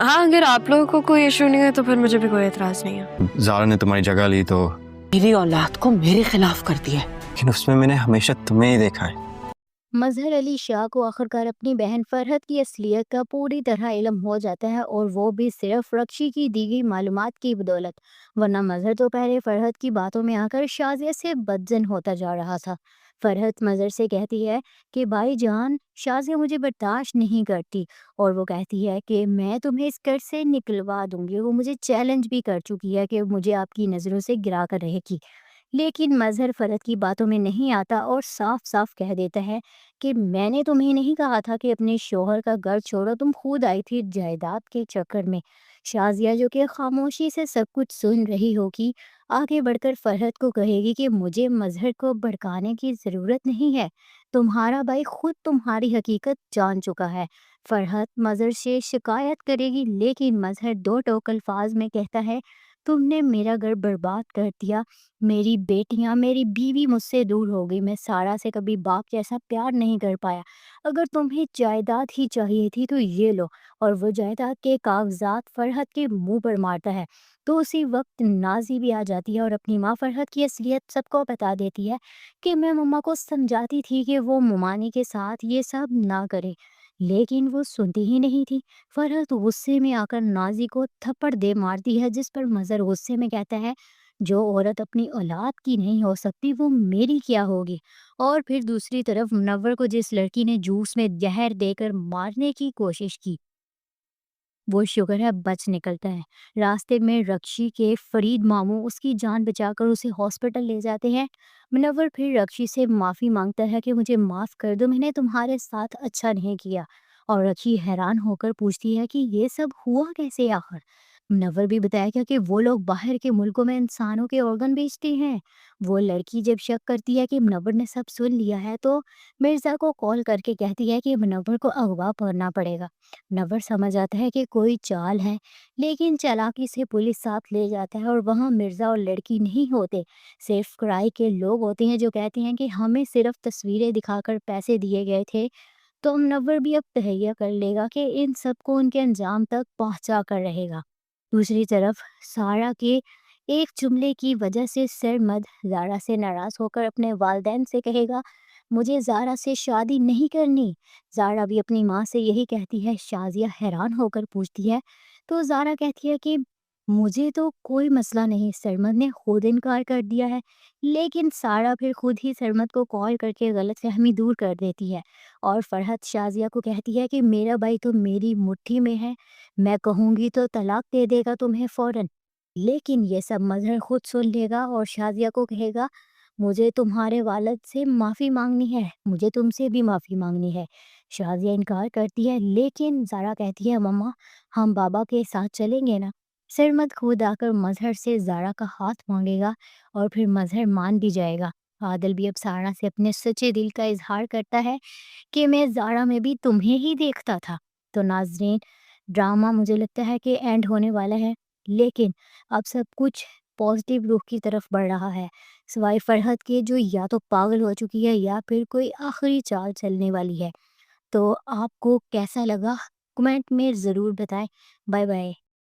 ہاں اگر آپ لوگوں کو کوئی ایشو نہیں ہے تو پھر مجھے بھی کوئی اعتراض نہیں ہے. زارا نے تمہاری جگہ لی تو میری اولاد کو میرے خلاف کر دیا ہے. لیکن اس میں نے ہمیشہ تمہیں ہی دیکھا ہے. مظہر علی شاہ کو آخرکار اپنی بہن فرحت کی اصلیت کا پوری طرح علم ہو جاتا ہے، اور وہ بھی صرف رکشی کی دی گئی معلومات کی بدولت، ورنہ مظہر تو پہلے فرحت کی باتوں میں آ کر شازیہ سے بدظن ہوتا جا رہا تھا. فرحت مظہر سے کہتی ہے کہ بھائی جان شازیہ مجھے برداشت نہیں کرتی، اور وہ کہتی ہے کہ میں تمہیں اس گھر سے نکلوا دوں گی. وہ مجھے چیلنج بھی کر چکی ہے کہ مجھے آپ کی نظروں سے گرا کر رہے گی. لیکن مظہر فرحت کی باتوں میں نہیں آتا اور صاف صاف کہہ دیتا ہے کہ میں نے تمہیں نہیں کہا تھا کہ اپنے شوہر کا گھر چھوڑو، تم خود آئی تھی جائیداد کے چکر میں. شازیہ جو کہ خاموشی سے سب کچھ سن رہی ہوگی، آگے بڑھ کر فرحت کو کہے گی کہ مجھے مظہر کو بھڑکانے کی ضرورت نہیں ہے، تمہارا بھائی خود تمہاری حقیقت جان چکا ہے. فرحت مظہر سے شکایت کرے گی، لیکن مظہر دو ٹوک الفاظ میں کہتا ہے تم نے میرا گھر برباد کر دیا، میری بیٹیاں میری بیوی مجھ سے دور ہو گئی، میں سارا سے کبھی باپ جیسا پیار نہیں کر پایا. اگر تمہیں جائیداد ہی چاہیے تھی تو یہ لو. اور وہ جائیداد کے کاغذات فرحت کے منہ پر مارتا ہے. تو اسی وقت نازی بھی آ جاتی ہے اور اپنی ماں فرحت کی اصلیت سب کو بتا دیتی ہے کہ میں مما کو سمجھاتی تھی کہ وہ ممانی کے ساتھ یہ سب نہ کرے، لیکن وہ سنتی ہی نہیں تھی. فرحت غصے میں آ کر نازی کو تھپڑ دے مارتی ہے، جس پر مظہر غصے میں کہتا ہے جو عورت اپنی اولاد کی نہیں ہو سکتی وہ میری کیا ہوگی. اور پھر دوسری طرف منور کو جس لڑکی نے جوس میں زہر دے کر مارنے کی کوشش کی، وہ شکر ہے بچ نکلتا ہے. راستے میں رکشی کے فرید ماموں اس کی جان بچا کر اسے ہاسپٹل لے جاتے ہیں. منور پھر رکشی سے معافی مانگتا ہے کہ مجھے معاف کر دو، میں نے تمہارے ساتھ اچھا نہیں کیا. اور رکشی حیران ہو کر پوچھتی ہے کہ یہ سب ہوا کیسے آخر. منور بھی بتایا گیا کہ وہ لوگ باہر کے ملکوں میں انسانوں کے آرگن بیچتے ہیں. وہ لڑکی جب شک کرتی ہے کہ منور نے سب سن لیا ہے تو مرزا کو کال کر کے کہتی ہے کہ منور کو اغوا کرنا پڑے گا. منور سمجھ آتا ہے کہ کوئی چال ہے، لیکن چالاکی سے پولیس ساتھ لے جاتا ہے اور وہاں مرزا اور لڑکی نہیں ہوتے، صرف کرائے کے لوگ ہوتے ہیں جو کہتے ہیں کہ ہمیں صرف تصویریں دکھا کر پیسے دیے گئے تھے. تو منور بھی اب تہیہ کر لے گا کہ ان سب کو ان کے انجام تک پہنچا کر رہے گا. دوسری طرف سارا کے ایک جملے کی وجہ سے سرمد زارا سے ناراض ہو کر اپنے والدین سے کہے گا مجھے زارا سے شادی نہیں کرنی. زارا بھی اپنی ماں سے یہی کہتی ہے. شازیہ حیران ہو کر پوچھتی ہے تو زارا کہتی ہے کہ مجھے تو کوئی مسئلہ نہیں، سرمد نے خود انکار کر دیا ہے. لیکن سارا پھر خود ہی سرمد کو کال کر کے غلط فہمی دور کر دیتی ہے، اور فرحت شازیہ کو کہتی ہے کہ میرا بھائی تو میری مٹھی میں ہے، میں کہوں گی تو طلاق دے دے گا تمہیں فوراً. لیکن یہ سب مظہر خود سن لے گا اور شازیہ کو کہے گا مجھے تمہارے والد سے معافی مانگنی ہے، مجھے تم سے بھی معافی مانگنی ہے. شازیہ انکار کرتی ہے، لیکن زارا کہتی ہے مما ہم بابا کے ساتھ چلیں گے نا. سرمد خود آ کر مظہر سے زارا کا ہاتھ مانگے گا اور پھر مظہر مان بھی جائے گا. عادل بھی اب سارا سے اپنے سچے دل کا اظہار کرتا ہے کہ میں زارا میں بھی تمہیں ہی دیکھتا تھا. تو ناظرین ڈرامہ مجھے لگتا ہے کہ اینڈ ہونے والا ہے، لیکن اب سب کچھ پازیٹیو رخ کی طرف بڑھ رہا ہے، سوائے فرحت کے جو یا تو پاگل ہو چکی ہے یا پھر کوئی آخری چال چلنے والی ہے. تو آپ کو کیسا لگا کمنٹ میں ضرور بتائیں. Bye bye.